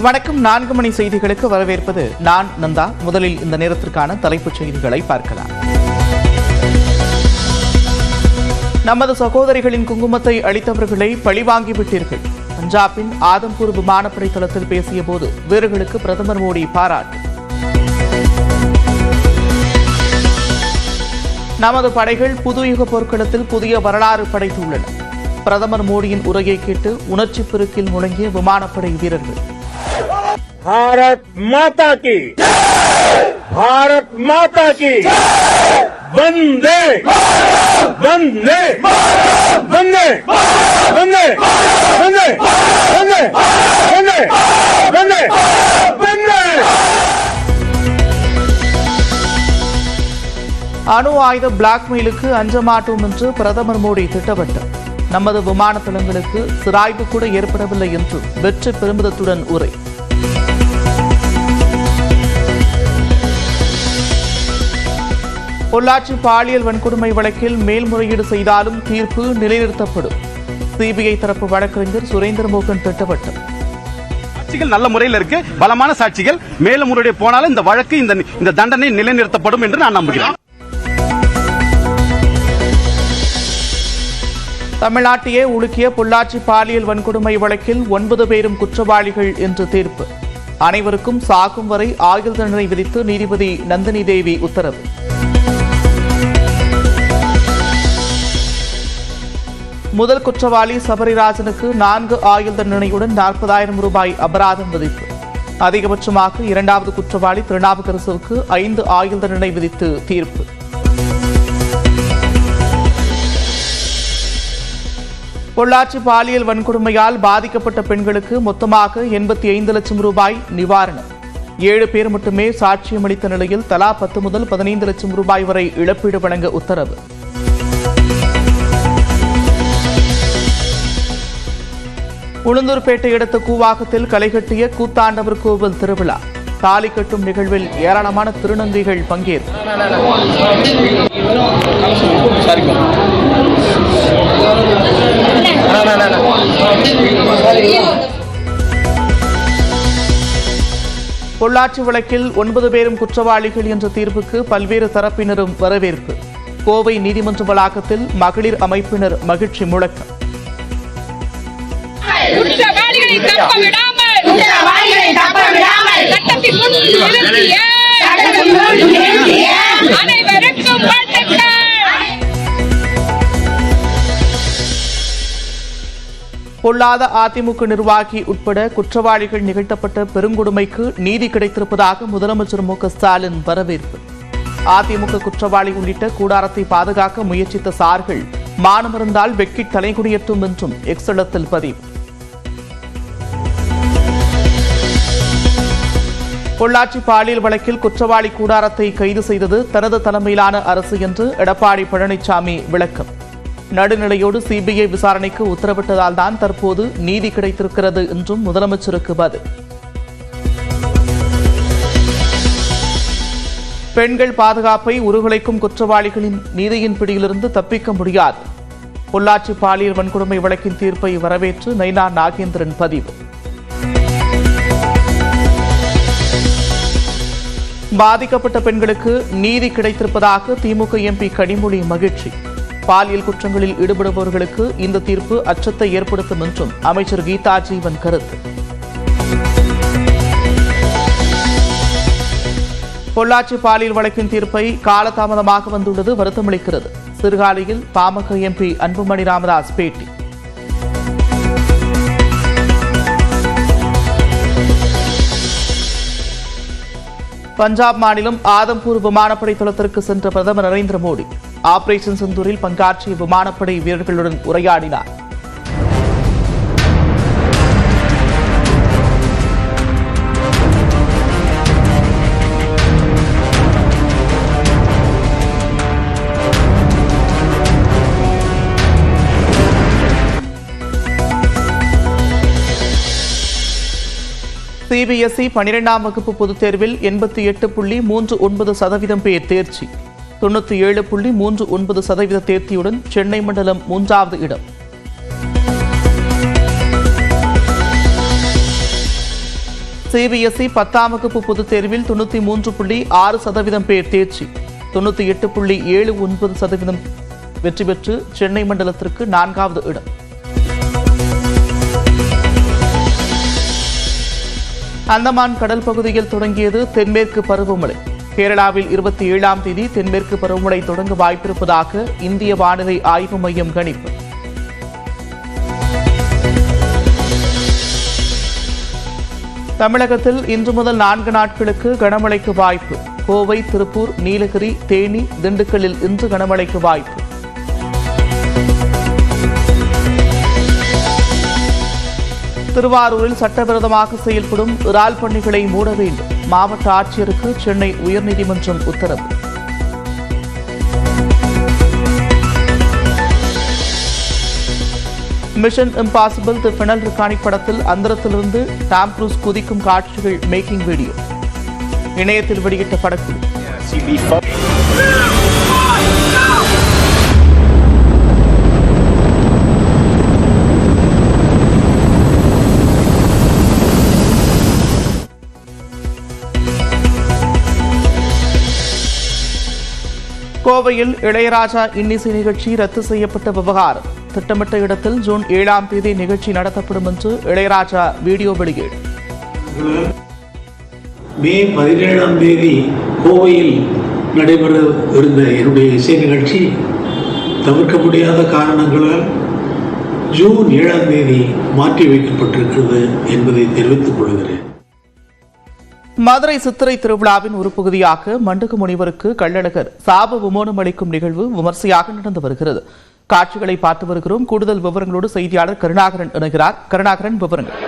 வணக்கம். 4 மணி செய்திகளுக்கு வரவேற்பது நான் நந்தா. முதலில் இந்த நேரத்திற்கான தலைப்புச் செய்திகளை பார்க்கலாம். நமது சகோதரிகளின் குங்குமத்தை அளித்தவர்களை பழிவாங்கிவிட்டீர்கள். பஞ்சாபின் ஆதம்பூர் விமானப்படை தளத்தில் பேசிய போது வீரர்களுக்கு பிரதமர் மோடி பாராட்டு. நமது படைகள் புதுயுக போர்க்களத்தில் புதிய வரலாறு படைத்துள்ளன. பிரதமர் மோடியின் உரையை கேட்டு உணர்ச்சி பெருக்கில் முழங்கிய விமானப்படை வீரர்கள். भारत माता की, भारत माता की, वंदे वंदे वंदे वंदे वंदे वंदे वंदे वंदे वंदे. அணு ஆயுத பிளாக்மெயிலுக்கு அஞ்ச மாட்டோம் என்று பிரதமர் மோடி திட்டவட்டார். நமது விமான தளங்களுக்கு சிராய்வு கூட ஏற்படவில்லை என்று வெற்றி பெருமிதத்துடன் உரை. பொள்ளாச்சி பாலியல் வன்கொடுமை வழக்கில் மேல்முறையீடு செய்தாலும் தீர்ப்பு நிலைநிறுத்தப்படும். சிபிஐ தரப்பு வழக்கறிஞர் சுரேந்திர மோகன் திட்டவட்டம். சாட்சிகள் நல்ல முறையில் இருக்கு, பலமான சாட்சிகள். மேல்முறையீடு போனாலும் இந்த வழக்கு இந்த தண்டனை நிலைநிறுத்தப்படும் என்று நான் நம்புகிறேன். தமிழ்நாட்டையே உலுக்கிய பொள்ளாச்சி பாலியல் வன்கொடுமை வழக்கில் 9 பேரும் குற்றவாளிகள் என்று தீர்ப்பு. அனைவருக்கும் சாகும் வரை ஆயுள் தண்டனை விதித்து நீதிபதி நந்தினி தேவி உத்தரவு. முதல் குற்றவாளி சபரிராஜனுக்கு 4 ஆயுள் தண்டனையுடன் 40,000 ரூபாய் அபராதம் விதிப்பு. அதிகபட்சமாக 2வது குற்றவாளி திருநாவுக்கரசுக்கு 5 ஆயுள் தண்டனை விதித்து தீர்ப்பு. பொள்ளாச்சி பாலியல் வன்கொடுமையால் பாதிக்கப்பட்ட பெண்களுக்கு மொத்தமாக 85 லட்சம் ரூபாய் நிவாரணம். 7 பேர் மட்டுமே சாட்சியமளித்த நிலையில் தலா 10 முதல் 15 லட்சம் ரூபாய் வரை இழப்பீடு வழங்க உத்தரவு. உளுந்தூர்பேட்டை அடுத்த கூவாகத்தில் களைகட்டிய கூத்தாண்டவர் கோவில் திருவிழா. தாலி கட்டும் நிகழ்வில் ஏராளமான திருநங்கைகள் பங்கேற்பு. பொள்ளாச்சி வழக்கில் 9 பேரும் குற்றவாளிகள் என்ற தீர்ப்புக்கு பல்வேறு தரப்பினரும் வரவேற்பு. கோவை நீதிமன்ற வளாகத்தில் மகளிர் அமைப்பினர் மகிழ்ச்சி முழக்கம். குற்றவாளிகளை தப்ப விடாமல் சட்டத்தின் முன் நிறுத்திய அனைவருக்கும் வாழ்த்துக்கள். பொல்லாத அதிமுக நிர்வாகி உட்பட குற்றவாளிகள் நிகழ்த்தப்பட்ட பெருங்கொடுமைக்கு நீதி கிடைத்திருப்பதாக முதலமைச்சர் மு க ஸ்டாலின் வரவேற்பு. அதிமுக குற்றவாளி உள்ளிட்ட கூடாரத்தை பாதுகாக்க முயற்சித்த சார்கள் மானமறந்தால் வெக்கி தலைகுடியேற்றும் என்றும் எக்ஸலத்தில் பதிவு. பொள்ளாச்சி பாலியல் வழக்கில் குற்றவாளி கூடாரத்தை கைது செய்தது தனது தலைமையிலான அரசு என்று எடப்பாடி பழனிசாமி விளக்கம். நடுநிலையோடு சிபிஐ விசாரணைக்கு உத்தரவிட்டதால் தான் தற்போது நீதி கிடைத்திருக்கிறது என்றும் முதலமைச்சருக்கு பதில். பெண்கள் பாதுகாப்பை உருகுலைக்கும் குற்றவாளிகளின் நீதியின் பிடியிலிருந்து தப்பிக்க முடியாது. பொள்ளாச்சி பாலியல் வன்கொடுமை வழக்கின் தீர்ப்பை வரவேற்று நைனா நாகேந்திரன் பதிவு. பாதிக்கப்பட்ட பெண்களுக்கு நீதி கிடைத்திருப்பதாக திமுக எம்பி கனிமொழி மகிழ்ச்சி. பாலியல் குற்றங்களில் ஈடுபடுபவர்களுக்கு இந்த தீர்ப்பு அச்சத்தை ஏற்படுத்தும் என்றும் அமைச்சர் கீதா ஜீவன் கருத்து. பொள்ளாச்சி பாலியல் வழக்கின் தீர்ப்பை காலதாமதமாக வந்துள்ளது வருத்தமளிக்கிறது. சிறுகாலியில் பாமக எம்பி அன்புமணி ராமதாஸ் பேட்டி. பஞ்சாப் மாநிலம் ஆதம்பூர் விமானப்படை தளத்திற்கு சென்ற பிரதமர் நரேந்திர மோடி ஆபரேஷன் சிந்தூரில் பங்காற்றிய விமானப்படை வீரர்களுடன் உரையாடினார். சிபிஎஸ்இ 12ஆம் வகுப்பு பொதுத் தேர்வில் 88.39% பேர் தேர்ச்சி. 97.39% தேர்ச்சியுடன் சென்னை மண்டலம் 3வது இடம். சிபிஎஸ்இ 10ஆம் வகுப்பு பொதுத் தேர்வில் 93.6% பேர் தேர்ச்சி, 98.79% வெற்றி பெற்று சென்னை மண்டலத்திற்கு 4வது இடம். அந்தமான் கடல் பகுதியில் தொடங்கியது தென்மேற்கு பருவமழை. கேரளாவில் 27ஆம் தேதி தென்மேற்கு பருவமழை தொடங்க வாய்ப்பிருப்பதாக இந்திய வானிலை ஆய்வு மையம் கணிப்பு. தமிழகத்தில் இன்று முதல் 4 நாட்களுக்கு கனமழைக்கு வாய்ப்பு. கோவை, திருப்பூர், நீலகிரி, தேனி, திண்டுக்கல்லில் இன்று கனமழைக்கு வாய்ப்பு. திருவாரூரில் சட்டவிரோதமாக செயல்படும் இறால் பண்ணைகளை மூட வேண்டும். மாவட்ட ஆட்சியருக்கு சென்னை உயர்நீதிமன்றம் உத்தரவு. மிஷன் இம்பாசிபிள் தி ஃபெனல் ரிகானிக் படத்தில் அந்தரத்திலிருந்து டாம் க்ரூஸ் குதிக்கும் காட்சிகள் மேக்கிங் வீடியோ இணையத்தில் வெளியிட்ட படக்குழு. கோவையில் இளையராஜா இன்னிசை நிகழ்ச்சி ரத்து செய்யப்பட்ட விவகாரம். திட்டமிட்ட இடத்தில் ஜூன் 7ஆம் தேதி நிகழ்ச்சி நடத்தப்படும் என்று இளையராஜா வீடியோ வெளியீடு. மே 17ஆம் தேதி கோவையில் நடைபெற இருந்த என்னுடைய இசை நிகழ்ச்சி தவிர்க்க முடியாத காரணங்களால் ஜூன் 7ஆம் தேதி மாற்றி வைக்கப்பட்டிருக்கிறது என்பதை தெரிவித்துக் கொள்கிறேன். மதுரை சித்திரை திருவிழாவின் ஒரு பகுதியாக மண்டக முனிவருக்கு கள்ளழகர் சாப விமோனம் அளிக்கும் நிகழ்வு விமர்சையாக நடந்து வருகிறது. காட்சிகளை பார்த்து வருகிறோம். கூடுதல் விவரங்களோடு செய்தியாளர் கருணாகரன் இணைகிறார். கருணாகரன், விவரங்கள்.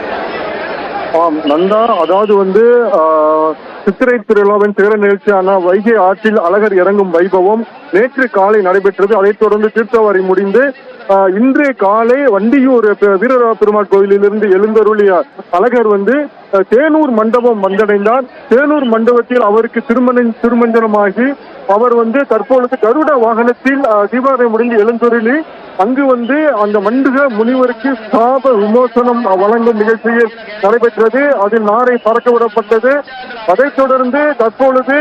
நந்தா, அதாவது சித்திரை திருவிழாவின் சிகர நிகழ்ச்சியான வைகை ஆற்றில் அழகர் இறங்கும் வைபவம் நேற்று காலை நடைபெற்றது. அதைத் தொடர்ந்து தீர்த்தவாரி முடிந்து இன்றைய காலை வண்டியூர் வீரரா பெருமாள் கோயிலிலிருந்து எழுந்தருளிய அழகர் தேனூர் மண்டபம் வந்தடைந்தார். தேனூர் மண்டபத்தில் அவருக்கு திருமஞ்சனமாகி அவர் தற்பொழுது கருட வாகனத்தில் தீபாவளி முடிந்து எழுந்தருளி அங்கு அந்த மண்டக முனிவருக்கு சாப விமோசனம் வழங்கும் நிகழ்ச்சியில் நடைபெற்றது. அதில் நாரை பறக்க விடப்பட்டது. அதைத் தொடர்ந்து தற்பொழுது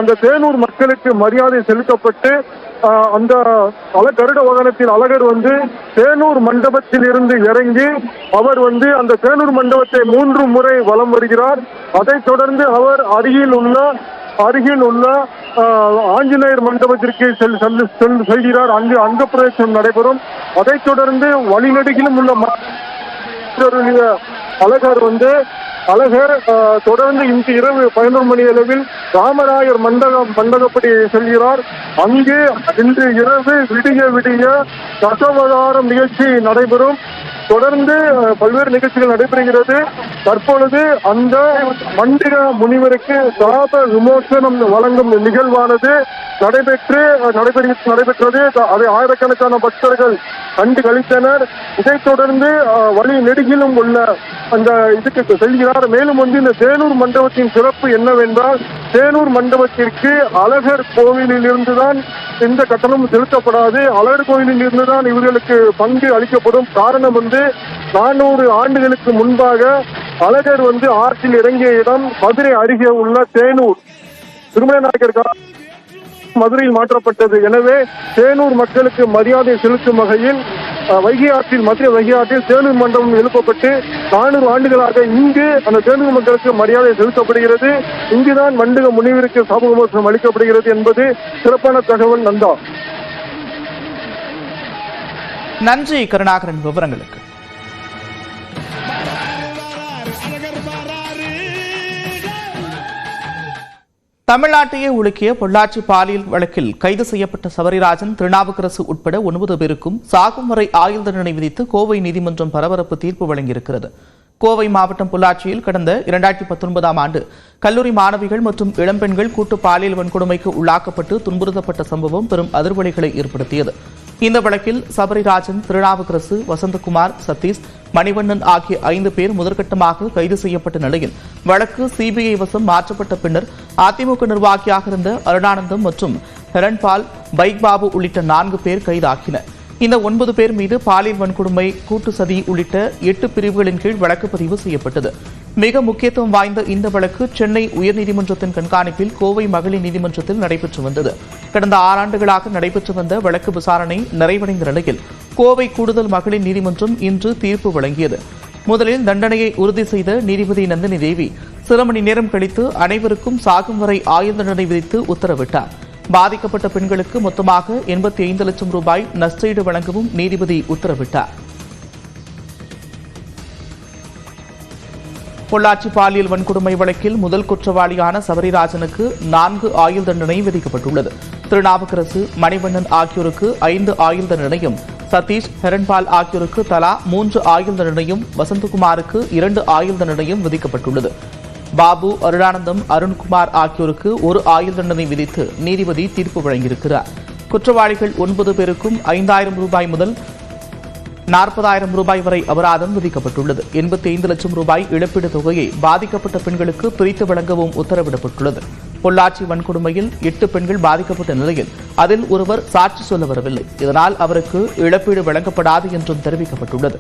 அந்த தேனூர் மக்களுக்கு மரியாதை செலுத்தப்பட்டு அந்த கருட வாகனத்தில் அழகர் தேனூர் மண்டபத்தில் இருந்து இறங்கி அவர் அந்த தேனூர் மண்டபத்தை 3 முறை வலம் வருகிறார். அதைத் தொடர்ந்து அவர் அருகில் உள்ள ஆஞ்சநேயர் மண்டபத்திற்கு செல்கிறார். அங்கு அங்க பிரவேசம் நடைபெறும். அதைத் தொடர்ந்து வழிநெடுகிலும் உள்ள அழகர் தொடர்ந்து இன்று இரவு 11 மணி அளவில் ராமராயர் மண்டகப்படி செல்கிறார். அங்கு இன்று இரவு விடிய தசவதாரம் நிகழ்ச்சி நடைபெறும். தொடர்ந்து பல்வேறு நிகழ்ச்சிகள் நடைபெறுகிறது. தற்பொழுது அந்த மண்டக முனிவருக்கு சாப விமோசனம் வழங்கும் நிகழ்வானது நடைபெற்றது. அதை ஆயிரக்கணக்கான பக்தர்கள் கண்டு கழித்தனர். இதைத் தொடர்ந்து வழி நெடுகிலும் உள்ள அந்த இதுக்கு செல்கிறார். மேலும் இந்த தேனூர் மண்டபத்தின் சிறப்பு என்னவென்றால், தேனூர் மண்டபத்திற்கு அழகர் கோவிலில் இருந்துதான் எந்த கட்டணமும் செலுத்தப்படாது. அழகர் கோவிலில் இருந்துதான் இவர்களுக்கு பங்கு அளிக்கப்படும். காரணம் 400 ஆண்டுகளுக்கு முன்பாக அழகர் ஆற்றில் இறங்கிய இடம் மதுரை அருகே உள்ள தேனூர் திருமணநாயக்கர் மதுரையில் மாற்றப்பட்டது. எனவே தேனூர் மக்களுக்கு மரியாதை செலுத்தும் வகையில் மதுரை வைகை ஆற்றில் தேனூர் மண்டபம் எழுப்பப்பட்டு 400 ஆண்டுகளாக இங்கு அந்த தேனூர் மக்களுக்கு மரியாதை செலுத்தப்படுகிறது. இங்குதான் மண்டக முனிவருக்கு சாப விமோசனம் அளிக்கப்படுகிறது என்பது சிறப்பான தகவல். நந்தா, நன்றி கருணாகரன் விவரங்களுக்கு. தமிழ்நாட்டையே உலுக்கிய பொள்ளாச்சி பாலியல் வழக்கில் கைது செய்யப்பட்ட சபரிராஜன், திருநாவுக்கரசு உட்பட 9 பேருக்கும் சாகும் வரை ஆயுள் தண்டனை விதித்து கோவை நீதிமன்றம் பரபரப்பு தீர்ப்பு வழங்கியிருக்கிறது. கோவை மாவட்டம் பொள்ளாச்சியில் கடந்த 2019ஆம் ஆண்டு கல்லூரி மாணவிகள் மற்றும் இளம்பெண்கள் கூட்டு பாலியல் வன்கொடுமைக்கு உள்ளாக்கப்பட்டு துன்புறுத்தப்பட்ட சம்பவம் பெரும் அதிர்வலைகளை ஏற்படுத்தியது. இந்த வழக்கில் சபரிராஜன், திருநாவுக்கரசு, வசந்தகுமார், சதீஷ், மணிவண்ணன் ஆகிய 5 பேர் முதற்கட்டமாக கைது செய்யப்பட்ட நிலையில் வழக்கு சிபிஐ வசம் மாற்றப்பட்ட பின்னர் அதிமுக நிர்வாகியாக இருந்த அருணானந்தம் மற்றும் ஹெரன்பால், பைக் பாபு உள்ளிட்ட 4 பேர் கைதாகினர். இந்த 9 பேர் மீது பாலியல் வன்கொடுமை, கூட்டு சதி உள்ளிட்ட 8 பிரிவுகளின் கீழ் வழக்கு பதிவு செய்யப்பட்டது. மிக முக்கியத்துவம் வாய்ந்த இந்த வழக்கு சென்னை உயர்நீதிமன்றத்தின் கண்காணிப்பில் கோவை மகளிர் நீதிமன்றத்தில் நடைபெற்று வந்தது. கடந்த 6 ஆண்டுகளாக நடைபெற்று வந்த வழக்கு விசாரணை நிறைவடைந்த நிலையில் கோவை கூடுதல் மகளிர் நீதிமன்றம் இன்று தீர்ப்பு வழங்கியது. முதலில் தண்டனையை உறுதி செய்த நீதிபதி நந்தினி தேவி சில மணி நேரம் கழித்து அனைவருக்கும் சாகும் வரை ஆயுள் தண்டனை விதித்து உத்தரவிட்டார். பாதிக்கப்பட்ட பெண்களுக்கு மொத்தமாக 85 லட்சம் ரூபாய் நஷ்டஈடு வழங்கவும் நீதிபதி உத்தரவிட்டார். பொள்ளாச்சி பாலியல் வன்கொடுமை வழக்கில் முதல் குற்றவாளியான சபரிராஜனுக்கு 4 ஆயுள் தண்டனை விதிக்கப்பட்டுள்ளது. திருநாவுக்கரசு, மணிவண்ணன் ஆகியோருக்கு 5 ஆயுள் தண்டனையும், சதீஷ், ஹெரன்பால் ஆகியோருக்கு தலா 3 ஆயுள் தண்டனையும், வசந்தகுமாருக்கு 2 ஆயுள் தண்டனையும் விதிக்கப்பட்டுள்ளது. பாபு, அருளானந்தம், அருண்குமார் ஆகியோருக்கு 1 ஆயுள் தண்டனை விதித்து நீதிபதி தீர்ப்பு வழங்கியிருக்கிறார். குற்றவாளிகள் 9 பேருக்கும் 5,000 ரூபாய் முதல் 40,000 ரூபாய் வரை அபராதம் விதிக்கப்பட்டுள்ளது. 85 லட்சம் ரூபாய் இழப்பீடு தொகையை பாதிக்கப்பட்ட பெண்களுக்கு பிரித்து வழங்கவும் உத்தரவிடப்பட்டுள்ளது. பொள்ளாச்சி வன்கொடுமையில் 8 பெண்கள் பாதிக்கப்பட்ட நிலையில் அதில் ஒருவர் சாட்சி சொல்ல வரவில்லை. இதனால் அவருக்கு இழப்பீடு வழங்கப்படாது என்றும் தெரிவிக்கப்பட்டுள்ளது.